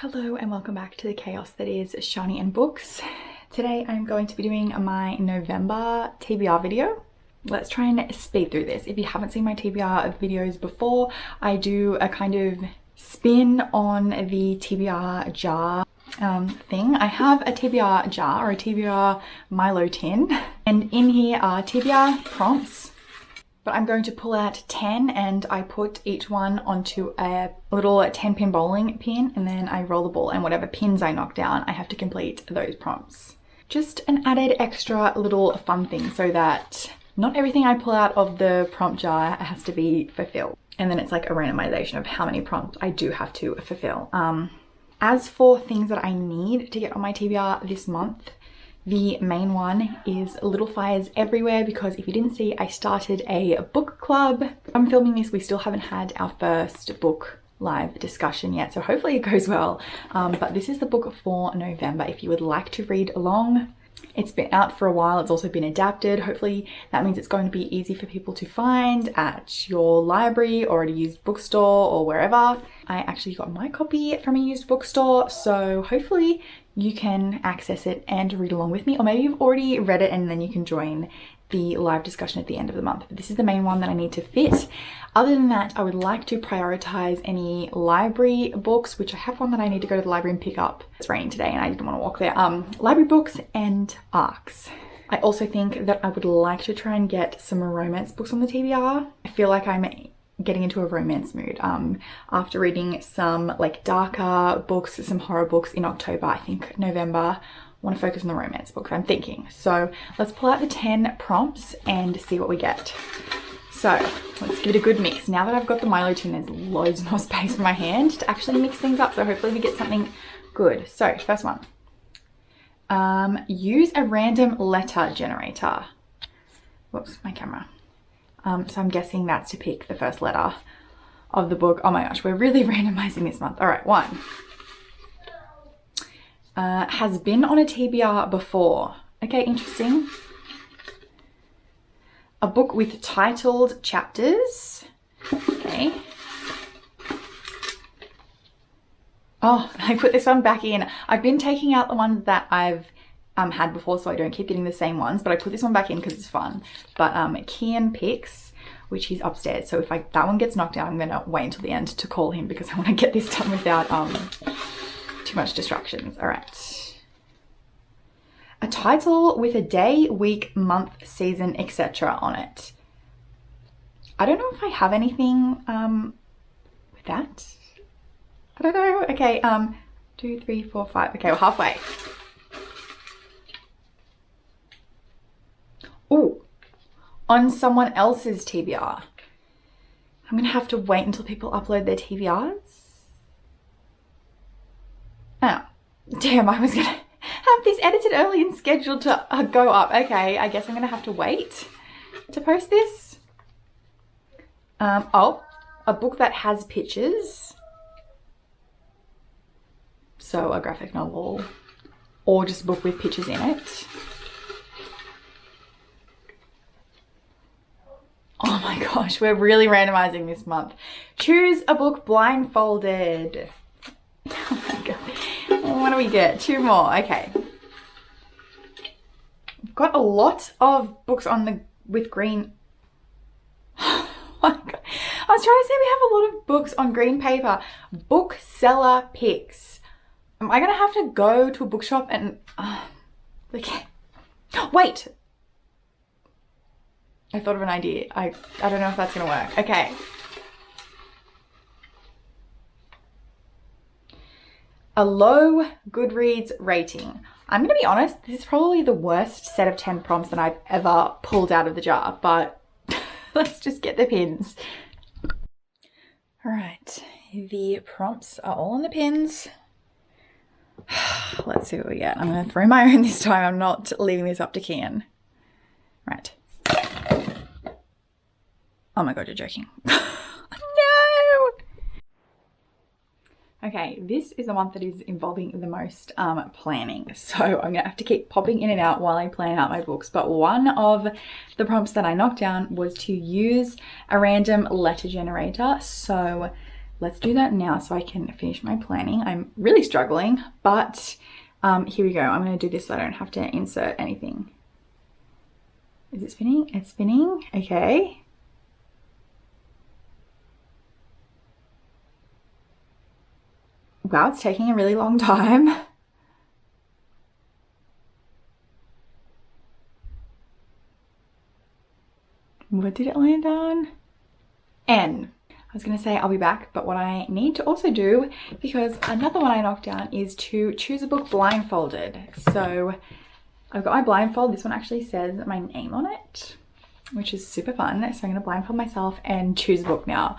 Hello and welcome back to the chaos that is Shani and books. Today I'm going to be doing my November TBR video. Let's try and speed through this. If you haven't seen my TBR videos before, I do a kind of spin on the TBR jar thing. I have a TBR jar or a TBR Milo tin, and in here are TBR prompts. But I'm going to pull out 10 and I put each one onto a little 10-pin bowling pin, and then I roll the ball, and whatever pins I knock down, I have to complete those prompts. Just an added extra little fun thing so that not everything I pull out of the prompt jar has to be fulfilled. And then it's like a randomization of how many prompts I do have to fulfill. As for things that I need to get on my TBR this month, the main one is Little Fires Everywhere, because if you didn't see, I started a book club. I'm filming this, we still haven't had our first book live discussion yet, so hopefully it goes well. But this is the book for November if you would like to read along. It's been out for a while, it's also been adapted. Hopefully that means it's going to be easy for people to find at your library or at a used bookstore or wherever. I actually got my copy from a used bookstore, so hopefully you can access it and read along with me, or maybe you've already read it and then you can join the live discussion at the end of the month. But this is the main one that I need to fit. Other than that, I would like to prioritize any library books, which I have one that I need to go to the library and pick up. It's raining today and I didn't want to walk there. Library books and ARCs. I also think that I would like to try and get some romance books on the TBR. I feel like I'm getting into a romance mood after reading some like darker books, some horror books in October. I think November I want to focus on the romance books, I'm thinking. So let's pull out the 10 prompts and see what we get. So let's give it a good mix. Now that I've got the Milo tin, there's loads more space for my hand to actually mix things up, so hopefully we get something good. So first one, use a random letter generator. Whoops, my camera. So I'm guessing that's to pick the first letter of the book. Oh my gosh, we're really randomizing this month. All right, one. Has been on a TBR before. Okay, interesting. A book with titled chapters. Okay. Oh, I put this one back in. I've been taking out the ones that I've had before, so I don't keep getting the same ones, but I put this one back in because it's fun. But Kian picks, which he's upstairs, so if that one gets knocked down, I'm gonna wait until the end to call him because I want to get this done without too much distractions. All right. A title with a day, week, month, season, etc. on it. I don't know if I have anything with that. I don't know. Okay, 2, 3, 4, 5. Okay, we're halfway. Oh, on someone else's TBR. I'm gonna have to wait until people upload their TBRs. Oh, damn, I was gonna have this edited early and scheduled to go up. Okay, I guess I'm gonna have to wait to post this. Oh, a book that has pictures. So a graphic novel or just a book with pictures in it. Oh my gosh, we're really randomizing this month. Choose a book blindfolded. Oh my god. What do we get? 2 more. Okay. We've got a lot of books on the with green. Oh my god. I was trying to say we have a lot of books on green paper. Bookseller picks. Am I gonna have to go to a bookshop and okay. Wait. I thought of an idea. I don't know if that's gonna work. Okay. A low Goodreads rating. I'm gonna be honest, this is probably the worst set of 10 prompts that I've ever pulled out of the jar, but let's just get the pins. All right, the prompts are all on the pins. Let's see what we get. I'm gonna throw my own this time. I'm not leaving this up to Kian. Right. Oh my god, you're joking. No! Okay, this is the one that is involving the most planning. So I'm gonna have to keep popping in and out while I plan out my books. But one of the prompts that I knocked down was to use a random letter generator. So let's do that now so I can finish my planning. I'm really struggling, but here we go. I'm going to do this so I don't have to insert anything. Is it spinning? It's spinning. Okay. Wow, it's taking a really long time. What did it land on? N. I was going to say I'll be back, but what I need to also do, because another one I knocked down, is to choose a book blindfolded. So I've got my blindfold. This one actually says my name on it, which is super fun. So I'm going to blindfold myself and choose a book now.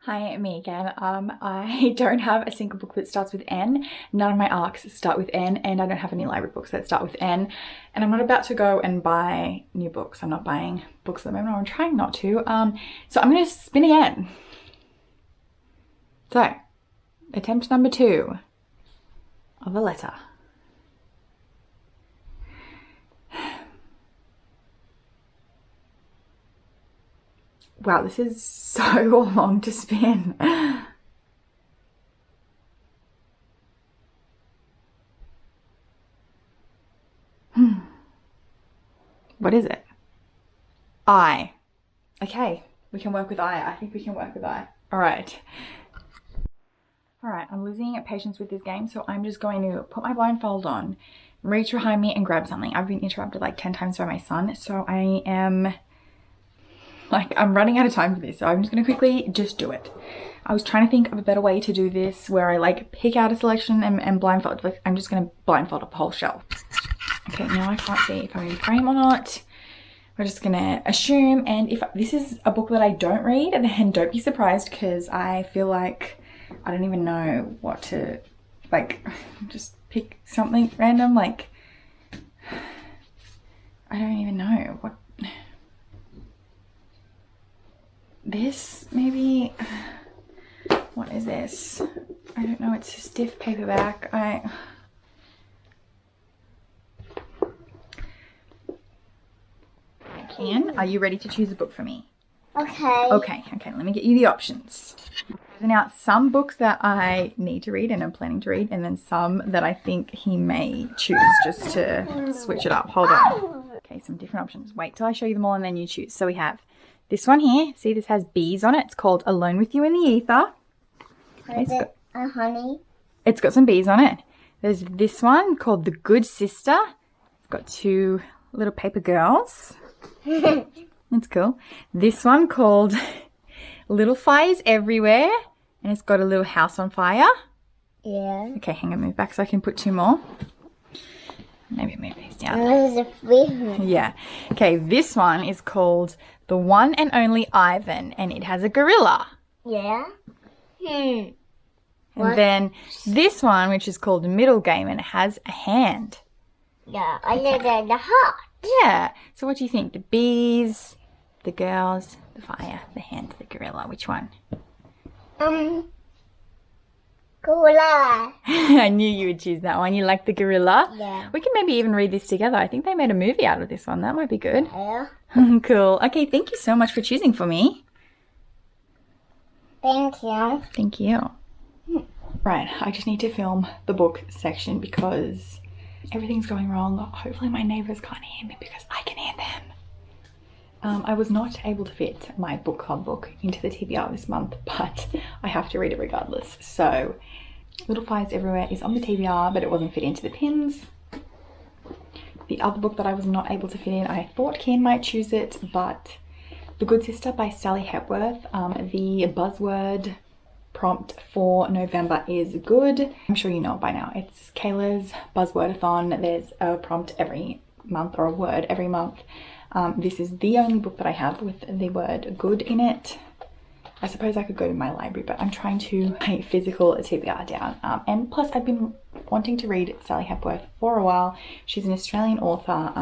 Hi, me again. I don't have a single book that starts with N. None of my ARCs start with N, and I don't have any library books that start with N. And I'm not about to go and buy new books. I'm not buying books at the moment. I'm trying not to. So I'm going to spin again. So, attempt number 2 of a letter. Wow, this is so long to spin. What is it? I. Okay, we can work with I. I think we can work with I. All right. All right, I'm losing patience with this game, so I'm just going to put my blindfold on, reach behind me and grab something. I've been interrupted like 10 times by my son, so I am... like, I'm running out of time for this, so I'm just going to quickly just do it. I was trying to think of a better way to do this where I like pick out a selection and blindfold. Like, I'm just going to blindfold up a whole shelf. Okay, now I can't see if I'm in frame or not. We're just going to assume, and if this is a book that I don't read, then don't be surprised, because I feel like I don't even know what to, like, just pick something random. Like, I don't even know what... this maybe. What is this? I don't know. It's a stiff paperback. Are you ready to choose a book for me? Okay. Okay, let me get you the options. There's out some books that I need to read and I'm planning to read, and then some that I think he may choose just to switch it up. Hold on. Okay, some different options. Wait till I show you them all and then you choose. So we have this one here. See, this has bees on it. It's called Alone with You in the Ether. Okay, Is it a honey? It's got some bees on it. There's this one called The Good Sister. It's got 2 little paper girls. It's cool. This one called Little Fires Everywhere, and it's got a little house on fire. Yeah. Okay, hang on, move back so I can put 2 more. Maybe move these down. There's a free. Yeah. Okay, this one is called The One and Only Ivan, and it has a gorilla. Yeah. And What? then this one, which is called Middle Game, and it has a hand. Yeah, I did the heart. Yeah. So what do you think? The bees, the girls, the fire, the hand, the gorilla. Which one? Gorilla. I knew you would choose that one. You like the gorilla? Yeah. We can maybe even read this together. I think they made a movie out of this one. That might be good. Yeah. Cool. Okay, thank you so much for choosing for me. Thank you. Thank you. Right, I just need to film the book section because everything's going wrong. Hopefully my neighbours can't hear me because I can hear them. I was not able to fit my book club book into the TBR this month, but I have to read it regardless. So Little Fires Everywhere is on the TBR, but it wasn't fit into the pins. The other book that I was not able to fit in, I thought Ken might choose it, but The Good Sister by Sally Hepworth. The buzzword prompt for November is good. I'm sure you know it by now. It's Kayla's buzzwordathon. There's a prompt every month, or a word every month. This is the only book that I have with the word good in it. I suppose I could go to my library, but I'm trying to write physical TBR down. And plus I've been wanting to read Sally Hepworth for a while. She's an Australian author.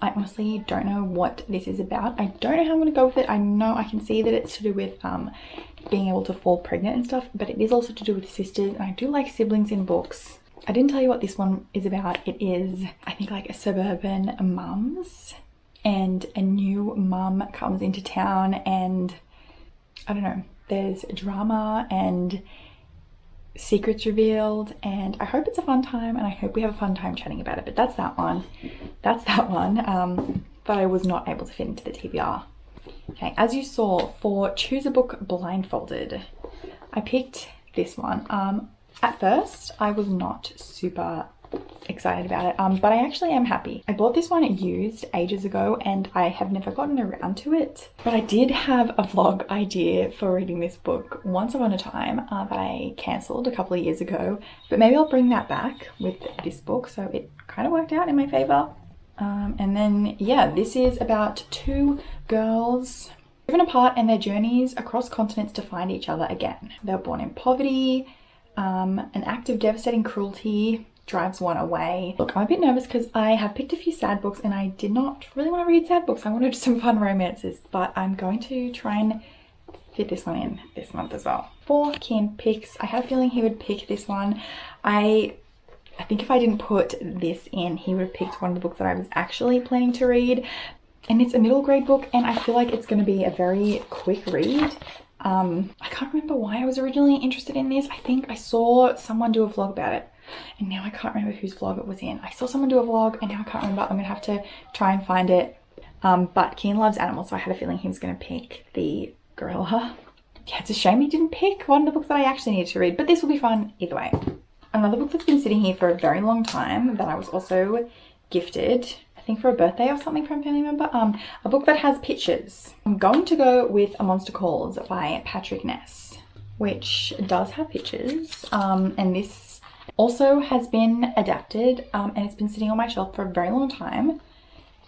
I honestly don't know what this is about. I don't know how I'm going to go with it. I know I can see that it's to do with being able to fall pregnant and stuff, but it is also to do with sisters, and I do like siblings in books. I didn't tell you what this one is about. It is, I think, like a suburban mums, and a new mum comes into town, and I don't know, there's drama and secrets revealed, and I hope it's a fun time, and I hope we have a fun time chatting about it. But that's that one. But I was not able to fit into the TBR. Okay, as you saw, for Choose a Book Blindfolded, I picked this one. At first, I was not super excited about it, but I actually am happy. I bought this one used ages ago and I have never gotten around to it, but I did have a vlog idea for reading this book once upon a time that I cancelled a couple of years ago, but maybe I'll bring that back with this book, so it kind of worked out in my favor. And then yeah, this is about two girls driven apart and their journeys across continents to find each other again. They're born in poverty, an act of devastating cruelty drives one away. Look, I'm a bit nervous because I have picked a few sad books and I did not really want to read sad books. I wanted some fun romances, but I'm going to try and fit this one in this month as well. For Ken picks, I have a feeling he would pick this one. I think if I didn't put this in, he would have picked one of the books that I was actually planning to read. And it's a middle grade book and I feel like it's going to be a very quick read. I can't remember why I was originally interested in this. I think I saw someone do a vlog about it and now I can't remember whose vlog it was in. I saw someone do a vlog and now I can't remember. I'm gonna have to try and find it. But Kian loves animals, so I had a feeling he was gonna pick the gorilla. Yeah, it's a shame he didn't pick one of the books that I actually needed to read, but this will be fun either way. Another book that's been sitting here for a very long time that I was also gifted, I think for a birthday or something from a family member, a book that has pictures. I'm going to go with A Monster Calls by Patrick Ness, which does have pictures, and this also has been adapted, and it's been sitting on my shelf for a very long time.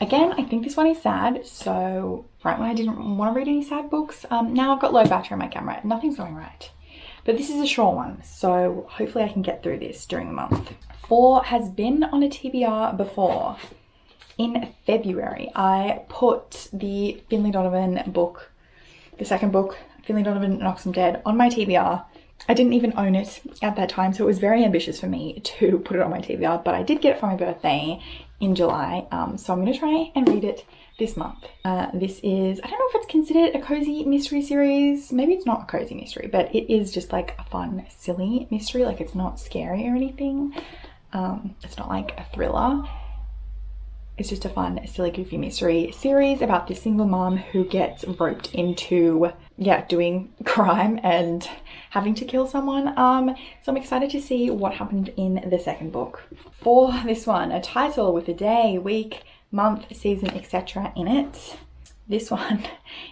Again, I think this one is sad, so right when I didn't want to read any sad books, now I've got low battery on my camera, nothing's going right. But this is a short one, so hopefully I can get through this during the month. 4 has been on a TBR before. In February, I put the Finlay Donovan book, the second book, Finlay Donovan Knocks 'Em Dead, on my TBR. I didn't even own it at that time, so it was very ambitious for me to put it on my TBR, but I did get it for my birthday in July, so I'm going to try and read it this month. This is, I don't know if it's considered a cozy mystery series. Maybe it's not a cozy mystery, but it is just like a fun, silly mystery. Like, it's not scary or anything. It's not like a thriller. It's just a fun, silly, goofy mystery series about this single mom who gets roped into, yeah, doing crime and having to kill someone. So I'm excited to see what happened in the second book. For this one, a title with a day, week, month, season, etc. in it. This one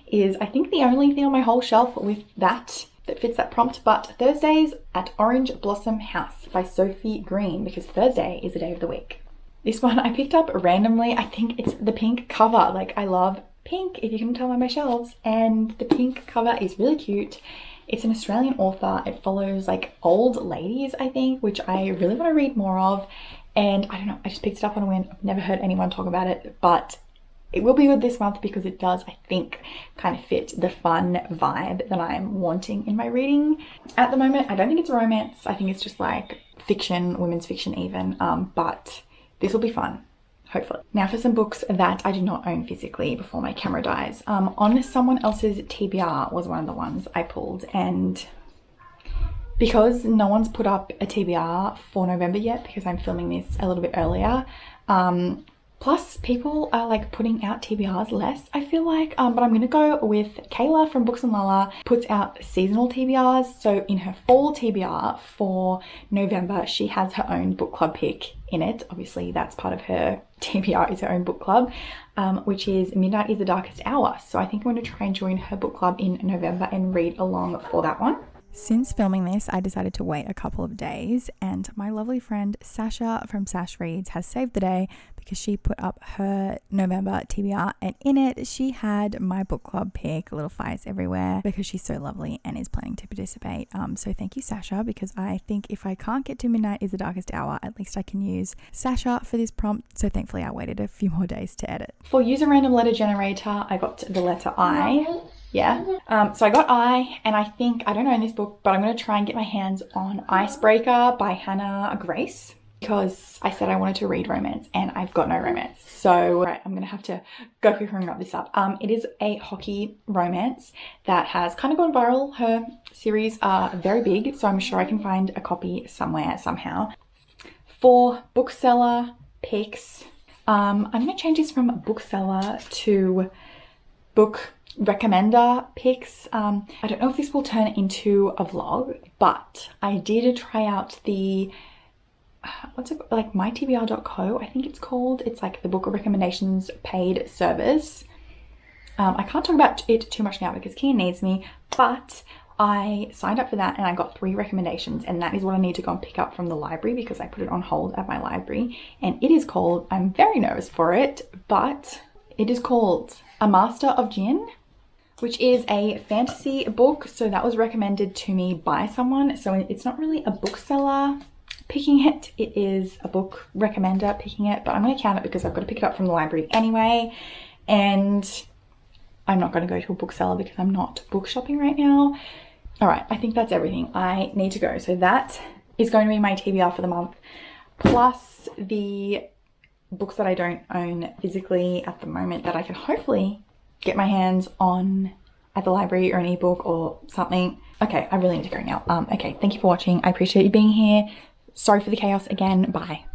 is, I think, the only thing on my whole shelf with that fits that prompt, but Thursdays at Orange Blossom House by Sophie Green, because Thursday is a day of the week. This one I picked up randomly. I think it's the pink cover. Like, I love pink, if you can tell by my shelves, and the pink cover is really cute. It's an Australian author. It follows like old ladies, I think, which I really want to read more of. And I don't know, I just picked it up on a whim. I've never heard anyone talk about it, but it will be good this month because it does, I think, kind of fit the fun vibe that I'm wanting in my reading. At the moment, I don't think it's a romance. I think it's just like fiction, women's fiction even, but this will be fun, hopefully. Now for some books that I do not own physically before my camera dies. On Someone Else's TBR was one of the ones I pulled, and because no one's put up a TBR for November yet, because I'm filming this a little bit earlier, plus people are like putting out TBRs less, I feel like, but I'm gonna go with Kayla from Books and Lala. Puts out seasonal TBRs, so in her fall TBR for November, she has her own book club pick in it. Obviously that's part of her TBR, is her own book club, which is Midnight is the Darkest Hour. So I think I'm going to try and join her book club in November and read along for that one. Since filming this, I decided to wait a couple of days, and my lovely friend Sasha from Sash Reads has saved the day because she put up her November TBR, and in it she had my book club pick, Little Fires Everywhere, because she's so lovely and is planning to participate. So thank you, Sasha, because I think if I can't get to Midnight is the Darkest Hour, at least I can use Sasha for this prompt. So thankfully I waited a few more days to edit. For Use a Random Letter Generator, I got the letter I. Yeah, so I got I, and I think, I don't own this book, but I'm going to try and get my hands on Icebreaker by Hannah Grace. because I said I wanted to read romance and I've got no romance. So right, I'm gonna have to go quick and wrap this up. It is a hockey romance that has kind of gone viral. Her series are very big, so I'm sure I can find a copy somewhere, somehow. For bookseller picks, I'm gonna change this from bookseller to book recommender picks. I don't know if this will turn into a vlog, but I did try out the what's it like, mytbr.co, I think it's called. It's like the book recommendations paid service. I can't talk about it too much now because Kian needs me, but I signed up for that and I got 3 recommendations, and that is what I need to go and pick up from the library because I put it on hold at my library. And it is called, I'm very nervous for it, but it is called A Master of Jinn, which is a fantasy book. So that was recommended to me by someone. So it's not really a bookseller picking it, it is a book recommender picking it, but I'm going to count it because I've got to pick it up from the library anyway, and I'm not going to go to a bookseller because I'm not book shopping right now. All right, I think that's everything. I need to go. So that is going to be my TBR for the month, plus the books that I don't own physically at the moment that I can hopefully get my hands on at the library, or an ebook or something. Okay, I really need to go now. Okay, thank you for watching. I appreciate you being here. Sorry for the chaos again. Bye.